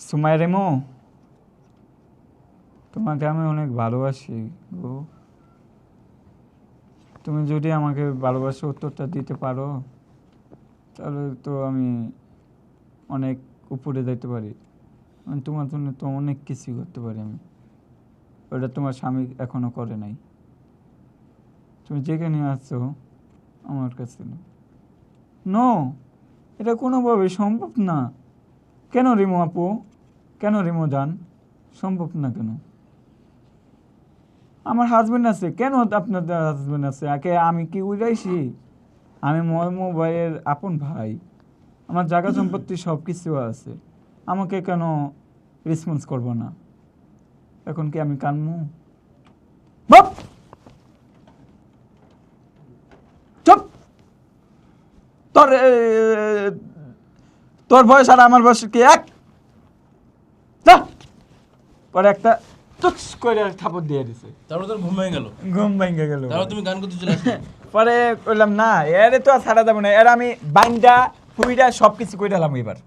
Sumaiya Reno, তোমাকে আমি অনেক ভালোবাসি গো। তুমি যদি আমাকে ভালোবাসার উত্তরটা দিতে পারো তাহলে তো আমি অনেক উপরে যেতে পারি। আমি তোমার জন্য তো অনেক কিছু করতে পারি আমি, ওটা তোমার স্বামী এখনো করে নাই। তুমি যেখানে আছো আমার কাছে নো, এটা কোনোভাবে সম্ভব না। কেন রিমো আপু, কেন রিমো জান, সম্ভব না কেন? আমার হাজবেন্ড আছে, কেন আপনাদের হাজবেন্ড আছে? আগে আমি কি উড়াইছি? আমি ময়মো ভাইয়ের আপন ভাই, আমার জায়গা সম্পত্তি সব কিছু আছে, আমাকে কেন রেসপন্স করবো না? এখন কি আমি কানমু? বাপ চুপ! তোর তোর বয়স আর আমার বয়স কি এক? যা! পরে একটা টুস করে থাপড় দিয়ে দিছে, তারপর তোর ঘুম ভেঙে গেল, ঘুম ভেঙে গেল। তারপর তুমি গান করতে চলে আসলে। পরে বললাম না, এরে তো আর ছাড়া যাবো না, এর আমি বাইন্ডা পুইডা সব কিছু করে দিলাম এবার।